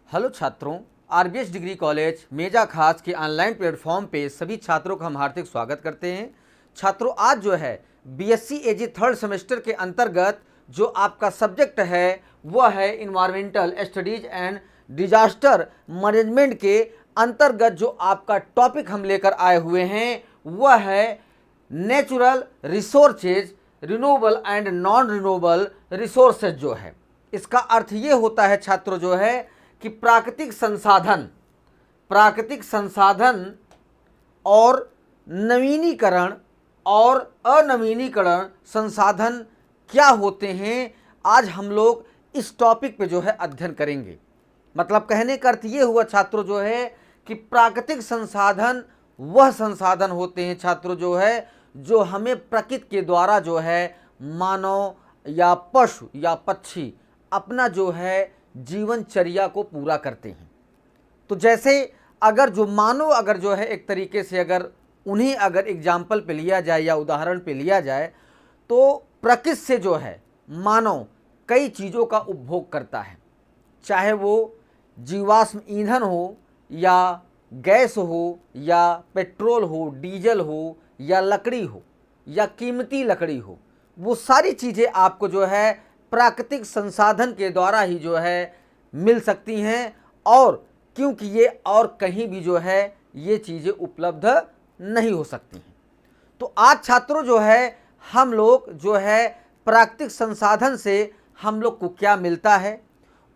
Hello छात्रों, RBS degree college मेजा खास के ऑनलाइन प्लेटफॉर्म पे सभी छात्रों का हम हार्दिक स्वागत करते हैं। छात्रों, आज जो है बीएससी एजी थर्ड सेमेस्टर के अंतर्गत जो आपका सब्जेक्ट है वह है environmental studies and disaster management के अंतर्गत जो आपका टॉपिक हम लेकर आए हुए हैं वह है natural resources, renewable and non renewable resources. जो है इसका अर्थ ये होता है छात्रों जो है कि प्राकृतिक संसाधन और नवीनीकरण और अनवीनीकरण संसाधन क्या होते हैं, आज हम लोग इस टॉपिक पे जो है अध्ययन करेंगे। मतलब कहने का अर्थ ये हुआ छात्रों जो है कि प्राकृतिक संसाधन वह संसाधन होते हैं छात्रों जो है जो हमें प्रकृति के द्वारा जो है मानव या पशु या पक्षी अपना जो है जीवनचर्या को पूरा करते हैं। तो जैसे अगर जो मानव अगर जो है एक तरीके से अगर उन्हें अगर एग्जाम्पल पे लिया जाए या उदाहरण पे लिया जाए तो प्रकृति से जो है मानव कई चीज़ों का उपभोग करता है, चाहे वो जीवाश्म ईंधन हो या गैस हो या पेट्रोल हो, डीजल हो या लकड़ी हो या कीमती लकड़ी हो, वो सारी चीज़ें आपको जो है प्राकृतिक संसाधन के द्वारा ही जो है मिल सकती हैं। और क्योंकि ये और कहीं भी जो है ये चीज़ें उपलब्ध नहीं हो सकती हैं। तो आज छात्रों जो है हम लोग जो है प्राकृतिक संसाधन से हम लोग को क्या मिलता है,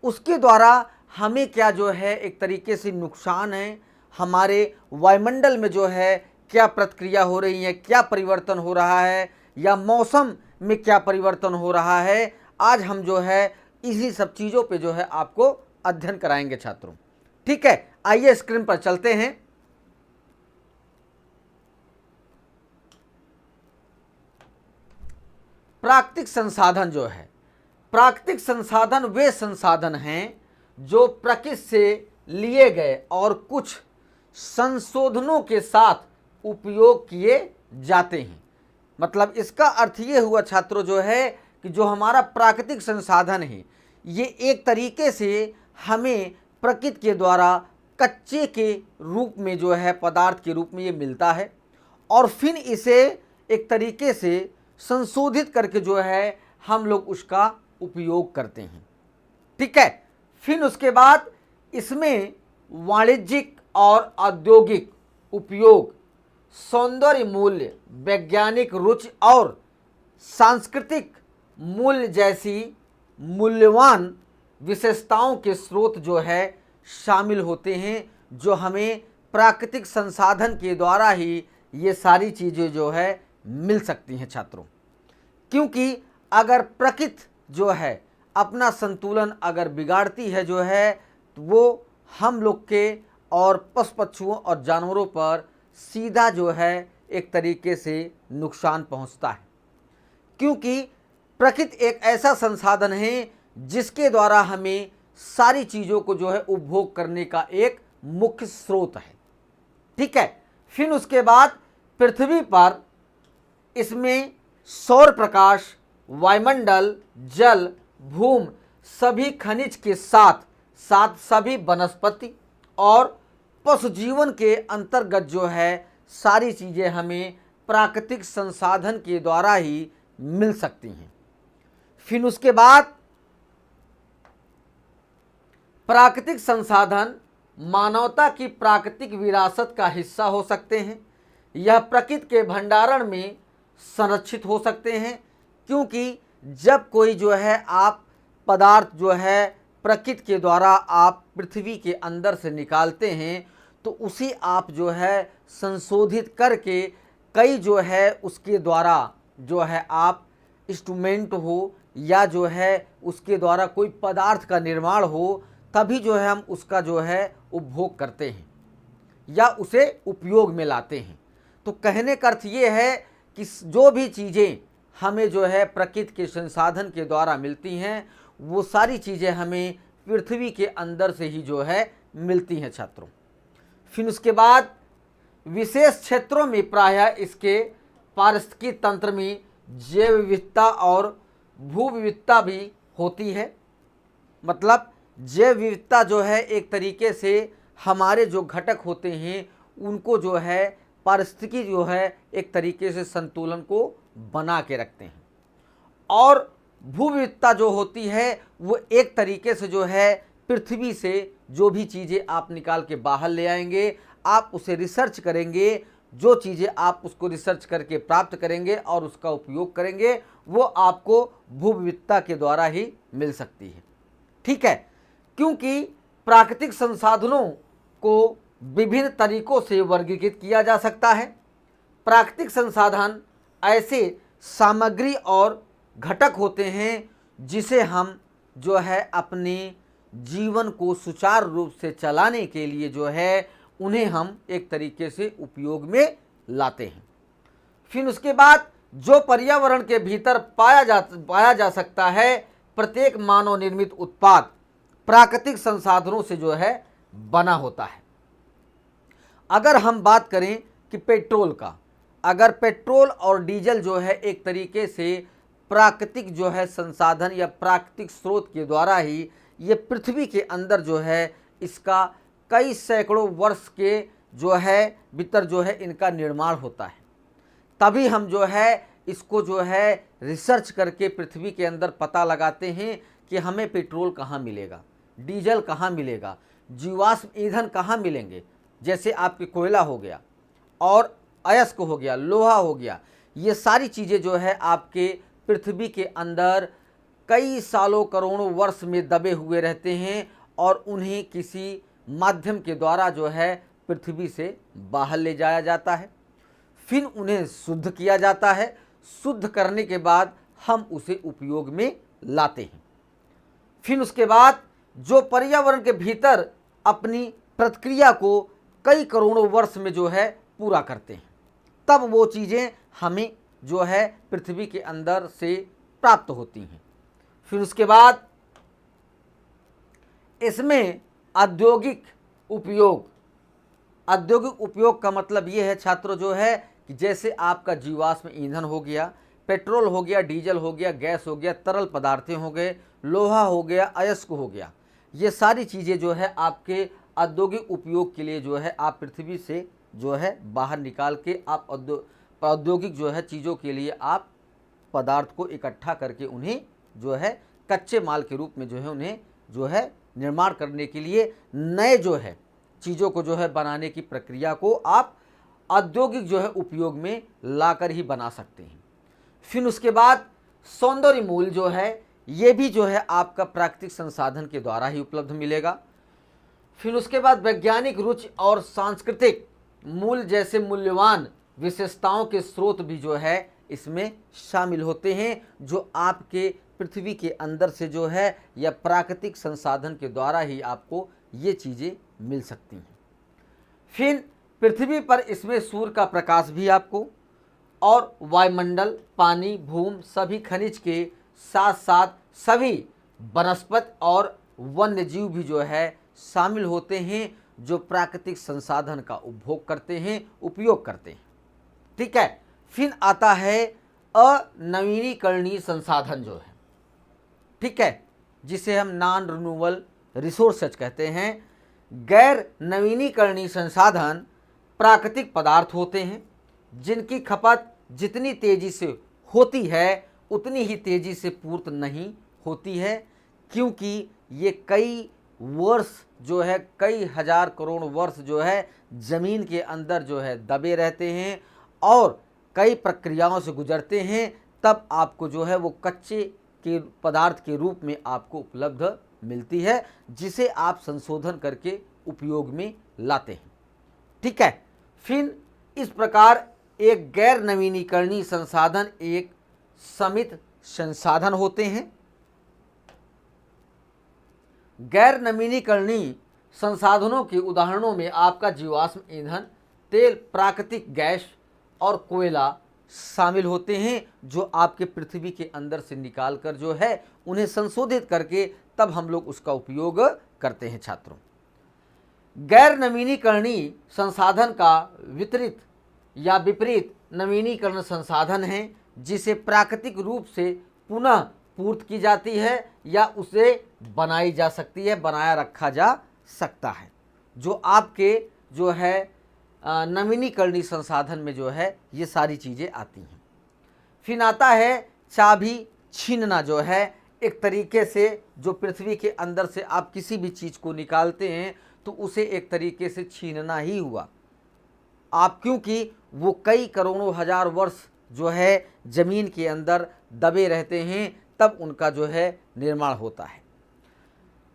उसके द्वारा हमें क्या जो है एक तरीके से नुकसान है, हमारे वायुमंडल में जो है क्या प्रतिक्रिया हो रही है, क्या परिवर्तन हो रहा है या मौसम में क्या परिवर्तन हो रहा है, आज हम जो है इसी सब चीज़ों पे जो है आपको अध्ययन कराएंगे छात्रों। ठीक है, आइए स्क्रीन पर चलते हैं। प्राकृतिक संसाधन जो है, प्राकृतिक संसाधन वे संसाधन हैं जो प्रकृति से लिए गए और कुछ संशोधनों के साथ उपयोग किए जाते हैं। मतलब इसका अर्थ ये हुआ छात्रों जो है कि जो हमारा प्राकृतिक संसाधन है ये एक तरीके से हमें प्रकृति के द्वारा कच्चे के रूप में जो है पदार्थ के रूप में ये मिलता है और फिर इसे एक तरीके से संशोधित करके जो है हम लोग उसका उपयोग करते हैं। ठीक है, फिर उसके बाद इसमें वाणिज्यिक और औद्योगिक उपयोग, सौंदर्य मूल्य, वैज्ञानिक रुचि और सांस्कृतिक मूल्य जैसी मूल्यवान विशेषताओं के स्रोत जो है शामिल होते हैं, जो हमें प्राकृतिक संसाधन के द्वारा ही ये सारी चीज़ें जो है मिल सकती हैं छात्रों। क्योंकि अगर प्रकृति जो है अपना संतुलन अगर बिगाड़ती है जो है तो वो हम लोग के और पशु पक्षियों और जानवरों पर सीधा जो है एक तरीके से नुकसान पहुंचता है। क्योंकि प्रकृति एक ऐसा संसाधन है जिसके द्वारा हमें सारी चीज़ों को जो है उपभोग करने का एक मुख्य स्रोत है। ठीक है, फिर उसके बाद पृथ्वी पर इसमें सौर प्रकाश, वायुमंडल, जल, भूमि, सभी खनिज के साथ साथ सभी वनस्पति और पशु जीवन के अंतर्गत जो है सारी चीज़ें हमें प्राकृतिक संसाधन के द्वारा ही मिल सकती हैं। फिर उसके बाद प्राकृतिक संसाधन मानवता की प्राकृतिक विरासत का हिस्सा हो सकते हैं। यह प्रकृति के भंडारण में संरक्षित हो सकते हैं, क्योंकि जब कोई जो है आप पदार्थ जो है प्रकृति के द्वारा आप पृथ्वी के अंदर से निकालते हैं तो उसे आप जो है संशोधित करके कई जो है उसके द्वारा जो है आप इंस्ट्रूमेंट हो या जो है उसके द्वारा कोई पदार्थ का निर्माण हो, तभी जो है हम उसका जो है उपभोग करते हैं या उसे उपयोग में लाते हैं। तो कहने का अर्थ ये है कि जो भी चीज़ें हमें जो है प्रकृति के संसाधन के द्वारा मिलती हैं वो सारी चीज़ें हमें पृथ्वी के अंदर से ही जो है मिलती हैं छात्रों। फिर उसके बाद विशेष क्षेत्रों में प्रायः इसके पारिस्थितिकी तंत्र में जैव विविधता और भू विविधता भी होती है। मतलब जैव विविधता जो है एक तरीके से हमारे जो घटक होते हैं उनको जो है पारिस्थितिकी जो है एक तरीके से संतुलन को बना के रखते हैं। और भू विविधता जो होती है वो एक तरीके से जो है पृथ्वी से जो भी चीज़ें आप निकाल के बाहर ले आएंगे, आप उसे रिसर्च करेंगे, जो चीज़ें आप उसको रिसर्च करके प्राप्त करेंगे और उसका उपयोग करेंगे वो आपको भू विविधता के द्वारा ही मिल सकती है। ठीक है, क्योंकि प्राकृतिक संसाधनों को विभिन्न तरीकों से वर्गीकृत किया जा सकता है। प्राकृतिक संसाधन ऐसे सामग्री और घटक होते हैं जिसे हम जो है अपने जीवन को सुचारू रूप से चलाने के लिए जो है उन्हें हम एक तरीके से उपयोग में लाते हैं। फिर उसके बाद जो पर्यावरण के भीतर पाया जा सकता है, प्रत्येक मानव निर्मित उत्पाद प्राकृतिक संसाधनों से जो है बना होता है। अगर हम बात करें कि पेट्रोल का, अगर पेट्रोल और डीजल जो है एक तरीके से प्राकृतिक जो है संसाधन या प्राकृतिक स्रोत के द्वारा ही ये पृथ्वी के अंदर जो है इसका कई सैकड़ों वर्ष के जो है भीतर जो है इनका निर्माण होता है, तभी हम जो है इसको जो है रिसर्च करके पृथ्वी के अंदर पता लगाते हैं कि हमें पेट्रोल कहाँ मिलेगा, डीजल कहाँ मिलेगा, जीवाश्म ईंधन कहाँ मिलेंगे। जैसे आपके कोयला हो गया और अयस्क हो गया, लोहा हो गया, ये सारी चीज़ें जो है आपके पृथ्वी के अंदर कई सालों करोड़ों वर्ष में दबे हुए रहते हैं और उन्हें किसी माध्यम के द्वारा जो है पृथ्वी से बाहर ले जाया जाता है, फिर उन्हें शुद्ध किया जाता है। शुद्ध करने के बाद हम उसे उपयोग में लाते हैं। फिर उसके बाद जो पर्यावरण के भीतर अपनी प्रक्रिया को कई करोड़ों वर्ष में जो है पूरा करते हैं, तब वो चीज़ें हमें जो है पृथ्वी के अंदर से प्राप्त होती हैं। फिर उसके बाद इसमें औद्योगिक उपयोग का मतलब ये है छात्रों जो है कि जैसे आपका जीवाश्म ईंधन हो गया, पेट्रोल हो गया, डीजल हो गया, गैस हो गया, तरल पदार्थें हो गए, लोहा हो गया, अयस्क हो गया, ये सारी चीज़ें जो है आपके औद्योगिक उपयोग के लिए जो है आप पृथ्वी से जो है बाहर निकाल के आप औद्योगिक जो है चीज़ों के लिए आप पदार्थ को इकट्ठा करके उन्हें जो है कच्चे माल के रूप में जो है उन्हें जो है निर्माण करने के लिए नए जो है चीज़ों को जो है बनाने की प्रक्रिया को आप औद्योगिक जो है उपयोग में लाकर ही बना सकते हैं। फिर उसके बाद सौंदर्य मूल्य जो है ये भी जो है आपका प्राकृतिक संसाधन के द्वारा ही उपलब्ध मिलेगा। फिर उसके बाद वैज्ञानिक रुचि और सांस्कृतिक मूल्य जैसे मूल्यवान विशेषताओं के स्रोत भी जो है इसमें शामिल होते हैं, जो आपके पृथ्वी के अंदर से जो है या प्राकृतिक संसाधन के द्वारा ही आपको ये चीज़ें मिल सकती हैं। फिर पृथ्वी पर इसमें सूर्य का प्रकाश भी आपको और वायुमंडल, पानी, भूमि, सभी खनिज के साथ साथ सभी वनस्पति और वन्य जीव भी जो है शामिल होते हैं, जो प्राकृतिक संसाधन का उपभोग करते हैं, उपयोग करते हैं। ठीक है, फिर आता है अनवीनीकरणीय संसाधन जो है, ठीक है, जिसे हम नॉन रिन्यूएबल रिसोर्सेज कहते हैं। गैर नवीनीकरणीय संसाधन प्राकृतिक पदार्थ होते हैं जिनकी खपत जितनी तेजी से होती है उतनी ही तेजी से पूर्त नहीं होती है, क्योंकि ये कई वर्ष जो है कई हजार करोड़ वर्ष जो है ज़मीन के अंदर जो है दबे रहते हैं और कई प्रक्रियाओं से गुजरते हैं, तब आपको जो है वो कच्चे के पदार्थ के रूप में आपको उपलब्ध मिलती है, जिसे आप संशोधन करके उपयोग में लाते हैं। ठीक है, फिर इस प्रकार एक गैर नवीनीकरणीय संसाधन एक सीमित संसाधन होते हैं। गैर नवीनीकरणीय संसाधनों के उदाहरणों में आपका जीवाश्म ईंधन, तेल, प्राकृतिक गैस और कोयला शामिल होते हैं, जो आपके पृथ्वी के अंदर से निकाल कर जो है उन्हें संशोधित करके तब हम लोग उसका उपयोग करते हैं। छात्रों, गैर नवीनीकरणीय संसाधन का विपरीत नवीनीकरण संसाधन है, जिसे प्राकृतिक रूप से पुनः आपूर्ति की जाती है या उसे बनाई जा सकती है, बनाया रखा जा सकता है। जो आपके जो है नवीनीकरणीय संसाधन में जो है ये सारी चीज़ें आती हैं। फिर आता है चाबी छीनना, जो है एक तरीके से जो पृथ्वी के अंदर से आप किसी भी चीज़ को निकालते हैं तो उसे एक तरीके से छीनना ही हुआ आप, क्योंकि वो कई करोड़ों हजार वर्ष जो है जमीन के अंदर दबे रहते हैं, तब उनका जो है निर्माण होता है।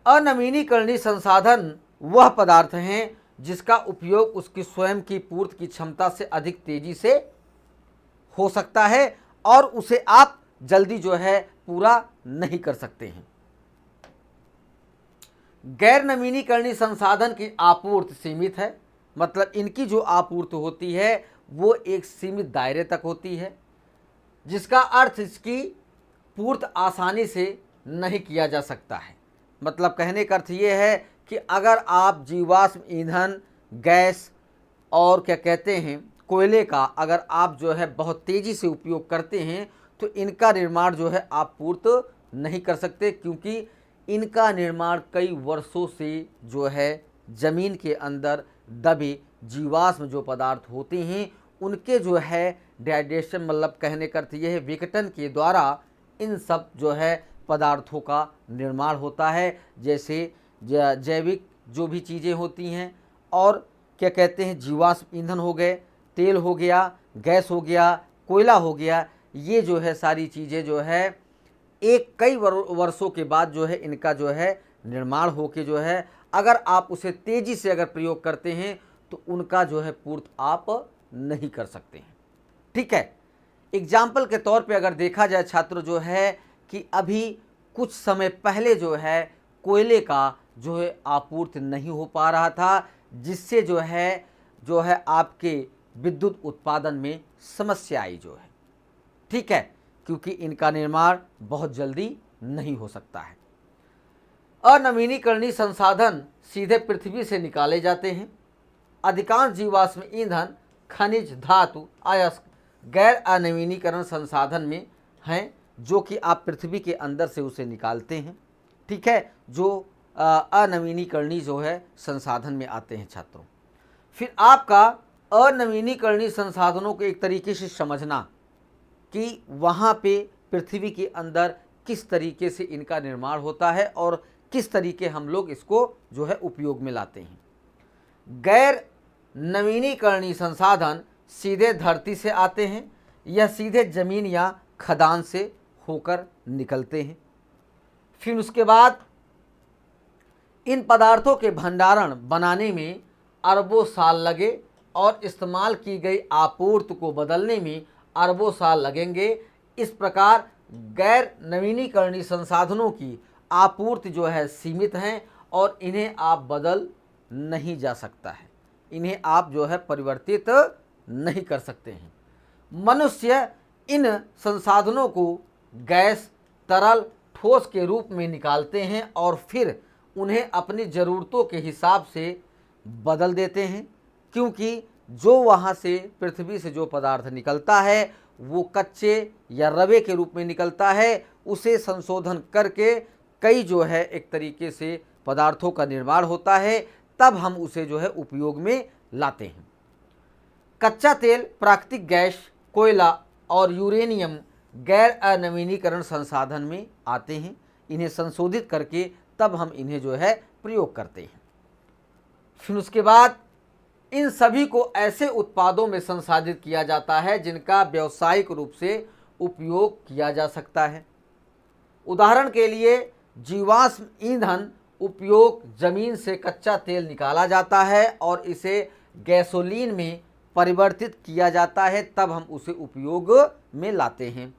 अनवीनीकरणीय संसाधन वह पदार्थ हैं जिसका उपयोग उसकी स्वयं की पूर्ति की क्षमता से अधिक तेजी से हो सकता है और उसे आप जल्दी जो है पूरा नहीं कर सकते हैं। गैर नवीनीकरणीय संसाधन की आपूर्ति सीमित है, मतलब इनकी जो आपूर्ति होती है वो एक सीमित दायरे तक होती है, जिसका अर्थ इसकी पूर्ति आसानी से नहीं किया जा सकता है। मतलब कहने का अर्थ ये है कि अगर आप जीवाश्म ईंधन, गैस और क्या कहते हैं कोयले का अगर आप जो है बहुत तेज़ी से उपयोग करते हैं तो इनका निर्माण जो है आप पूर्ति नहीं कर सकते, क्योंकि इनका निर्माण कई वर्षों से जो है ज़मीन के अंदर दबे जीवाश्म जो पदार्थ होते हैं उनके जो है डाइजेशन, मतलब कहने का अर्थ यह है विघटन के द्वारा इन सब जो है पदार्थों का निर्माण होता है। जैसे जैविक जो भी चीज़ें होती हैं और क्या कहते हैं जीवाश्म ईंधन हो गए, तेल हो गया, गैस हो गया, कोयला हो गया, ये जो है सारी चीज़ें जो है एक कई वर्षों के बाद जो है इनका जो है निर्माण होके जो है अगर आप उसे तेज़ी से अगर प्रयोग करते हैं तो उनका जो है पूर्ति आप नहीं कर सकते हैं। ठीक है, एग्जाम्पल के तौर पे अगर देखा जाए छात्र जो है कि अभी कुछ समय पहले जो है कोयले का जो है आपूर्ति नहीं हो पा रहा था, जिससे जो है आपके विद्युत उत्पादन में समस्या आई जो है। ठीक है, क्योंकि इनका निर्माण बहुत जल्दी नहीं हो सकता है। अनवीनीकरणीय संसाधन सीधे पृथ्वी से निकाले जाते हैं। अधिकांश जीवाश्म ईंधन, खनिज, धातु, अयस्क गैर अनवीनीकरण संसाधन में हैं, जो कि आप पृथ्वी के अंदर से उसे निकालते हैं। ठीक है, जो अनवीनीकरणीय जो है संसाधन में आते हैं छात्रों। फिर आपका अनवीनीकरणीय संसाधनों को एक तरीके से समझना कि वहाँ पे पृथ्वी के अंदर किस तरीके से इनका निर्माण होता है और किस तरीके हम लोग इसको जो है उपयोग में लाते हैं। गैर नवीनीकरणीय संसाधन सीधे धरती से आते हैं या सीधे ज़मीन या खदान से होकर निकलते हैं। फिर उसके बाद इन पदार्थों के भंडारण बनाने में अरबों साल लगे और इस्तेमाल की गई आपूर्ति को बदलने में अरबों साल लगेंगे। इस प्रकार गैर नवीनीकरणीय संसाधनों की आपूर्ति जो है सीमित हैं और इन्हें आप बदल नहीं जा सकता है, इन्हें आप जो है परिवर्तित नहीं कर सकते हैं। मनुष्य इन संसाधनों को गैस, तरल, ठोस के रूप में निकालते हैं और फिर उन्हें अपनी ज़रूरतों के हिसाब से बदल देते हैं, क्योंकि जो वहाँ से पृथ्वी से जो पदार्थ निकलता है वो कच्चे या रवे के रूप में निकलता है। उसे संशोधन करके कई जो है एक तरीके से पदार्थों का निर्माण होता है, तब हम उसे जो है उपयोग में लाते हैं। कच्चा तेल, प्राकृतिक गैस, कोयला और यूरेनियम गैर अनवीनीकरण संसाधन में आते हैं। इन्हें संशोधित करके तब हम इन्हें जो है प्रयोग करते हैं। फिर उसके बाद इन सभी को ऐसे उत्पादों में संसाधित किया जाता है जिनका व्यावसायिक रूप से उपयोग किया जा सकता है। उदाहरण के लिए जीवाश्म ईंधन उपयोग जमीन से कच्चा तेल निकाला जाता है और इसे गैसोलीन में परिवर्तित किया जाता है, तब हम उसे उपयोग में लाते हैं।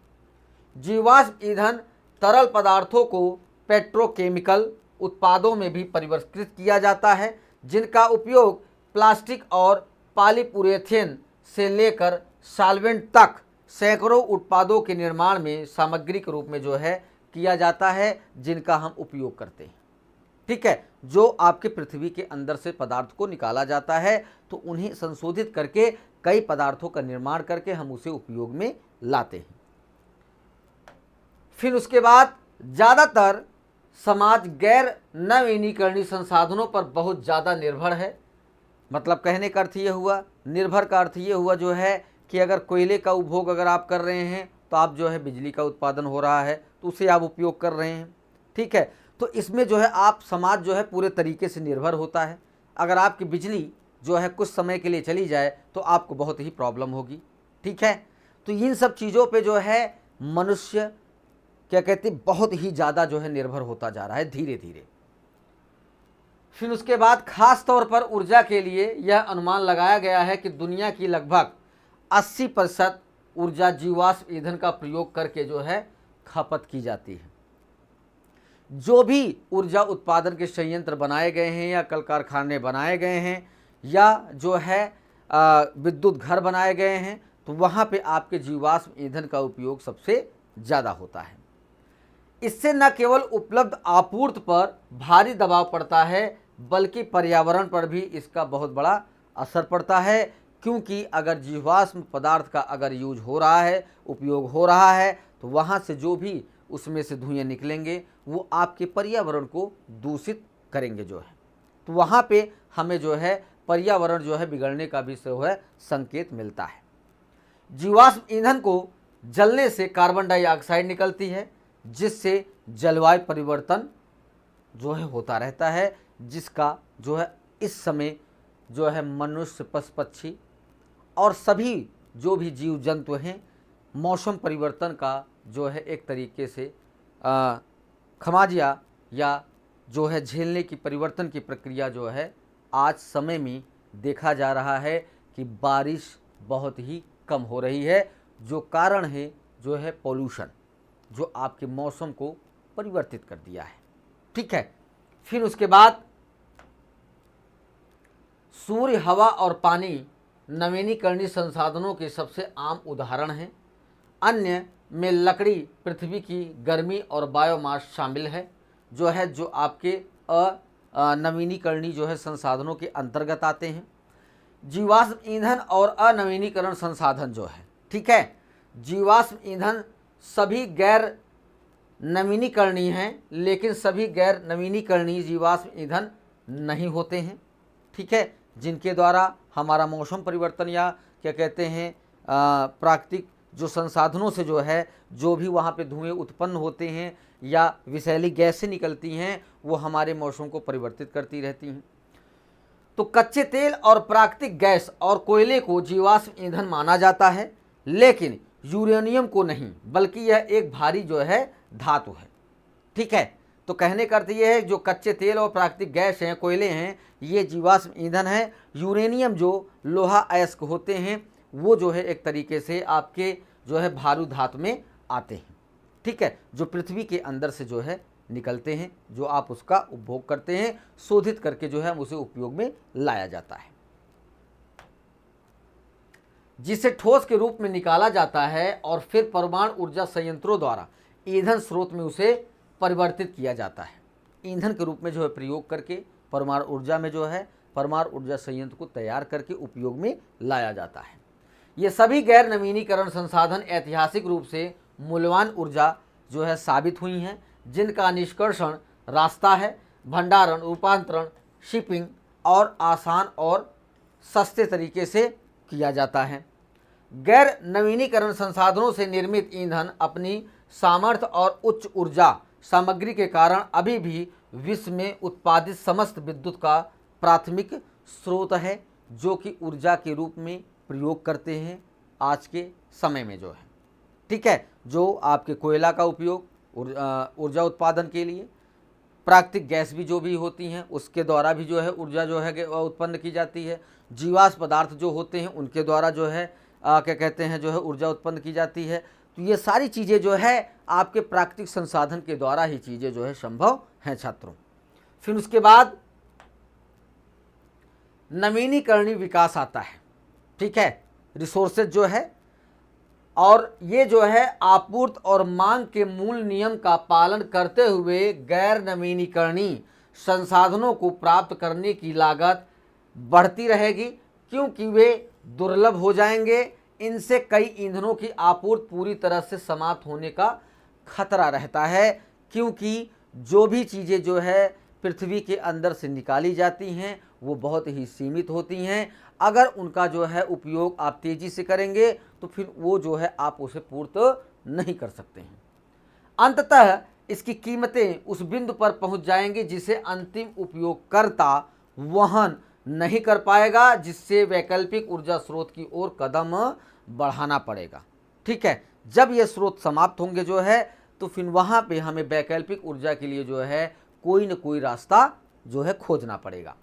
जीवाश्म ईंधन तरल पदार्थों को पेट्रोकेमिकल उत्पादों में भी परिवर्तित किया जाता है, जिनका उपयोग प्लास्टिक और पॉलीयूरेथेन से लेकर सॉल्वेंट तक सैकड़ों उत्पादों के निर्माण में सामग्री के रूप में जो है किया जाता है, जिनका हम उपयोग करते हैं। ठीक है, जो आपके पृथ्वी के अंदर से पदार्थ को निकाला जाता है तो उन्हें संशोधित करके कई पदार्थों का निर्माण करके हम उसे उपयोग में लाते हैं। फिर उसके बाद ज़्यादातर समाज गैर नवीनीकरणीय संसाधनों पर बहुत ज़्यादा निर्भर है। मतलब कहने का अर्थ ये हुआ, निर्भर का अर्थ ये हुआ जो है कि अगर कोयले का उपभोग अगर आप कर रहे हैं तो आप जो है बिजली का उत्पादन हो रहा है तो उसे आप उपयोग कर रहे हैं। ठीक है, तो इसमें जो है आप समाज जो है पूरे तरीके से निर्भर होता है। अगर आपकी बिजली जो है कुछ समय के लिए चली जाए तो आपको बहुत ही प्रॉब्लम होगी। ठीक है, तो इन सब चीज़ों पे जो है मनुष्य क्या कहते हैं बहुत ही ज़्यादा जो है निर्भर होता जा रहा है धीरे धीरे। फिर उसके बाद खास तौर पर ऊर्जा के लिए यह अनुमान लगाया गया है कि दुनिया की लगभग 80% ऊर्जा जीवाश्म ईंधन का प्रयोग करके जो है खपत की जाती है। जो भी ऊर्जा उत्पादन के संयंत्र बनाए गए हैं या कल कारखाने बनाए गए हैं या जो है विद्युत घर बनाए गए हैं तो वहाँ पे आपके जीवाश्म ईंधन का उपयोग सबसे ज़्यादा होता है। इससे न केवल उपलब्ध आपूर्ति पर भारी दबाव पड़ता है बल्कि पर्यावरण पर भी इसका बहुत बड़ा असर पड़ता है, क्योंकि अगर जीवाश्म पदार्थ का अगर यूज हो रहा है, उपयोग हो रहा है, तो वहाँ से जो भी उसमें से धुएँ निकलेंगे वो आपके पर्यावरण को दूषित करेंगे जो है। तो वहाँ पे हमें जो है पर्यावरण जो है बिगड़ने का भी जो है संकेत मिलता है। जीवाश्म ईंधन को जलने से कार्बन डाइऑक्साइड निकलती है जिससे जलवायु परिवर्तन जो है होता रहता है, जिसका जो है इस समय जो है मनुष्य, पशु पक्षी और सभी जो भी जीव जंतु हैं मौसम परिवर्तन का जो है एक तरीके से खमाजिया या जो है झेलने की परिवर्तन की प्रक्रिया जो है आज समय में देखा जा रहा है कि बारिश बहुत ही कम हो रही है, जो कारण है जो है पॉल्यूशन, जो आपके मौसम को परिवर्तित कर दिया है। ठीक है, फिर उसके बाद सूर्य, हवा और पानी नवीनीकरणीय संसाधनों के सबसे आम उदाहरण हैं। अन्य में लकड़ी, पृथ्वी की गर्मी और बायोमास शामिल है जो आपके नवीनीकरणीय जो है संसाधनों के अंतर्गत आते हैं। जीवाश्म ईंधन और अनवीनीकरण संसाधन जो है, ठीक है, जीवाश्म ईंधन सभी गैर नवीनीकरणीय हैं, लेकिन सभी गैर नवीनीकरणीय जीवाश्म ईंधन नहीं होते हैं। ठीक है, जिनके द्वारा हमारा मौसम परिवर्तन या क्या कहते हैं प्राकृतिक जो संसाधनों से जो है जो भी वहाँ पे धुएं उत्पन्न होते हैं या विषैली गैसें निकलती हैं वो हमारे मौसम को परिवर्तित करती रहती हैं। तो कच्चे तेल और प्राकृतिक गैस और कोयले को जीवाश्म ईंधन माना जाता है, लेकिन यूरेनियम को नहीं, बल्कि यह एक भारी जो है धातु है। ठीक है, तो कहने का अर्थ ये है जो कच्चे तेल और प्राकृतिक गैस हैं, कोयले हैं, ये जीवाश्म ईंधन है। यूरेनियम जो लोहा अयस्क होते हैं वो जो है एक तरीके से आपके जो है भारू धातु में आते हैं। ठीक है, जो पृथ्वी के अंदर से जो है निकलते हैं, जो आप उसका उपभोग करते हैं, शोधित करके जो है उसे उपयोग में लाया जाता है, जिसे ठोस के रूप में निकाला जाता है और फिर परमाणु ऊर्जा संयंत्रों द्वारा ईंधन स्रोत में उसे परिवर्तित किया जाता है। ईंधन के रूप में जो है प्रयोग करके परमाणु ऊर्जा में जो है परमाणु ऊर्जा संयंत्र को तैयार करके उपयोग में लाया जाता है। ये सभी गैर नवीनीकरण संसाधन ऐतिहासिक रूप से मूल्यवान ऊर्जा जो है साबित हुई हैं, जिनका निष्कर्षण रास्ता है, भंडारण, रूपांतरण, शिपिंग और आसान और सस्ते तरीके से किया जाता है। गैर नवीनीकरण संसाधनों से निर्मित ईंधन अपनी सामर्थ्य और उच्च ऊर्जा सामग्री के कारण अभी भी विश्व में उत्पादित समस्त विद्युत का प्राथमिक स्रोत है, जो कि ऊर्जा के रूप में प्रयोग करते हैं आज के समय में जो है। ठीक है, जो आपके कोयला का उपयोग ऊर्जा उत्पादन के लिए, प्राकृतिक गैस भी जो भी होती हैं उसके द्वारा भी जो है ऊर्जा जो है उत्पन्न की जाती है। जीवाश्म पदार्थ जो होते हैं उनके द्वारा जो है क्या कहते हैं जो है ऊर्जा उत्पन्न की जाती है। तो ये सारी चीज़ें जो है आपके प्राकृतिक संसाधन के द्वारा ही चीज़ें जो है संभव हैं छात्रों। फिर उसके बाद नवीनीकरणीय विकास आता है। ठीक है, रिसोर्सेज जो है, और ये जो है आपूर्ति और मांग के मूल नियम का पालन करते हुए गैर नवीनीकरणीय संसाधनों को प्राप्त करने की लागत बढ़ती रहेगी, क्योंकि वे दुर्लभ हो जाएंगे। इनसे कई ईंधनों की आपूर्ति पूरी तरह से समाप्त होने का खतरा रहता है, क्योंकि जो भी चीज़ें जो है पृथ्वी के अंदर से निकाली जाती हैं वो बहुत ही सीमित होती हैं। अगर उनका जो है उपयोग आप तेज़ी से करेंगे तो फिर वो जो है आप उसे पूर्त नहीं कर सकते हैं। अंततः इसकी कीमतें उस बिंदु पर पहुंच जाएंगी जिसे अंतिम उपयोगकर्ता वहन नहीं कर पाएगा, जिससे वैकल्पिक ऊर्जा स्रोत की ओर कदम बढ़ाना पड़ेगा। ठीक है, जब ये स्रोत समाप्त होंगे जो है तो फिर वहाँ पे हमें वैकल्पिक ऊर्जा के लिए जो है कोई न कोई रास्ता जो है खोजना पड़ेगा।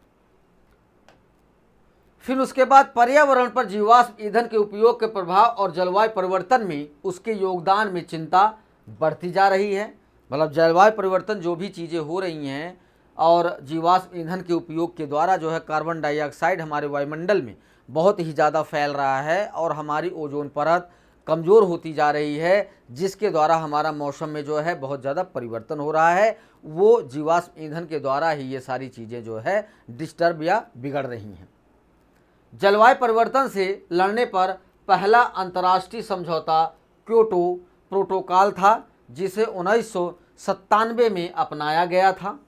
फिर उसके बाद पर्यावरण पर जीवाश्म ईंधन के उपयोग के प्रभाव और जलवायु परिवर्तन में उसके योगदान में चिंता बढ़ती जा रही है। मतलब जलवायु परिवर्तन जो भी चीज़ें हो रही हैं और जीवाश्म ईंधन के उपयोग के द्वारा जो है कार्बन डाइऑक्साइड हमारे वायुमंडल में बहुत ही ज़्यादा फैल रहा है और हमारी ओजोन परत कमज़ोर होती जा रही है, जिसके द्वारा हमारा मौसम में जो है बहुत ज़्यादा परिवर्तन हो रहा है। वो जीवाश्म ईंधन के द्वारा ही ये सारी चीज़ें जो है डिस्टर्ब या बिगड़ रही हैं। जलवायु परिवर्तन से लड़ने पर पहला अंतर्राष्ट्रीय समझौता क्योटो प्रोटोकॉल था, जिसे 1997 में अपनाया गया था।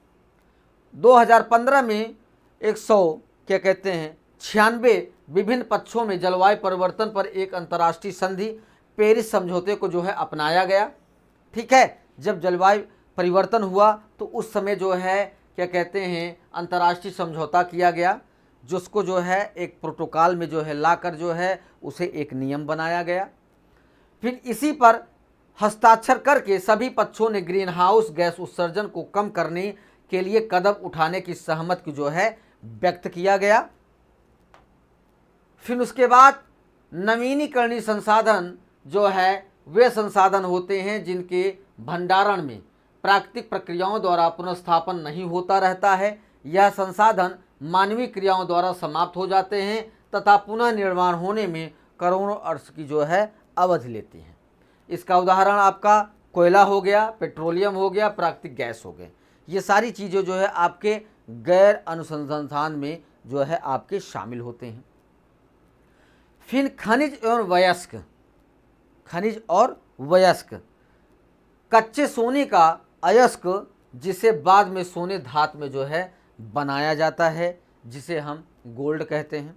2015 में 96 विभिन्न पक्षों में जलवायु परिवर्तन पर एक अंतर्राष्ट्रीय संधि पेरिस समझौते को जो है अपनाया गया। ठीक है, जब जलवायु परिवर्तन हुआ तो उस समय जो है अंतर्राष्ट्रीय समझौता किया गया, जिसको जो है एक प्रोटोकॉल में जो है लाकर जो है उसे एक नियम बनाया गया। फिर इसी पर हस्ताक्षर करके सभी पक्षों ने ग्रीन हाउस गैस उत्सर्जन को कम करने के लिए कदम उठाने की सहमति जो है व्यक्त किया गया। फिर उसके बाद नवीनीकरणीय संसाधन जो है वे संसाधन होते हैं जिनके भंडारण में प्राकृतिक प्रक्रियाओं द्वारा पुनर्स्थापन नहीं होता रहता है। यह संसाधन मानवीय क्रियाओं द्वारा समाप्त हो जाते हैं तथा पुनः निर्माण होने में करोड़ों वर्ष की जो है अवधि लेती हैं। इसका उदाहरण आपका कोयला हो गया, पेट्रोलियम हो गया, प्राकृतिक गैस हो गए। ये सारी चीज़ें जो है आपके गैर अनुसंधान में जो है आपके शामिल होते हैं। फिर खनिज और वयस्क कच्चे सोने का अयस्क, जिसे बाद में सोने धातु में जो है बनाया जाता है, जिसे हम गोल्ड कहते हैं,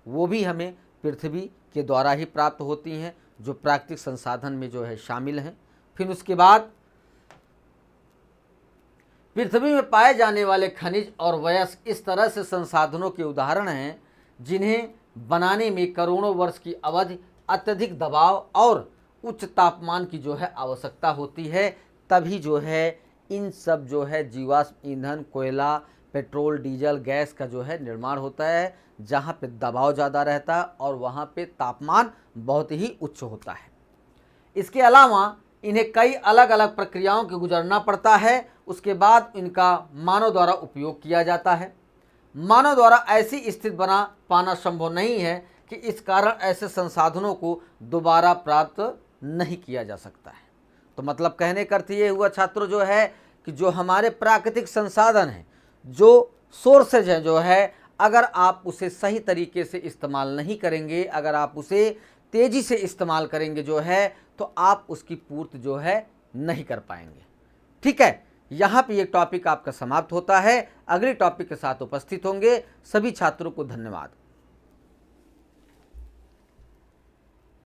वो भी हमें पृथ्वी के द्वारा ही प्राप्त होती हैं, जो प्राकृतिक संसाधन में जो है शामिल हैं। फिर उसके बाद पृथ्वी में पाए जाने वाले खनिज और वयस्क इस तरह से संसाधनों के उदाहरण हैं जिन्हें बनाने में करोड़ों वर्ष की अवधि, अत्यधिक दबाव और उच्च तापमान की जो है आवश्यकता होती है। तभी जो है इन सब जो है जीवाश्म ईंधन, कोयला, पेट्रोल, डीजल, गैस का जो है निर्माण होता है, जहाँ पे दबाव ज़्यादा रहता है और वहाँ पे तापमान बहुत ही उच्च होता है। इसके अलावा इन्हें कई अलग अलग प्रक्रियाओं के गुजरना पड़ता है। उसके बाद इनका मानव द्वारा उपयोग किया जाता है। मानव द्वारा ऐसी स्थिति बना पाना संभव नहीं है कि इस कारण ऐसे संसाधनों को दोबारा प्राप्त नहीं किया जा सकता है। तो मतलब कहने का अर्थ ये हुआ छात्रों जो है कि जो हमारे प्राकृतिक संसाधन हैं, जो सोर्सेज हैं जो है, अगर आप उसे सही तरीके से इस्तेमाल नहीं करेंगे, अगर आप उसे तेज़ी से इस्तेमाल करेंगे जो है, तो आप उसकी पूर्ति जो है नहीं कर पाएंगे। ठीक है, यहाँ पे ये टॉपिक आपका समाप्त होता है। अगले टॉपिक के साथ उपस्थित होंगे। सभी छात्रों को धन्यवाद।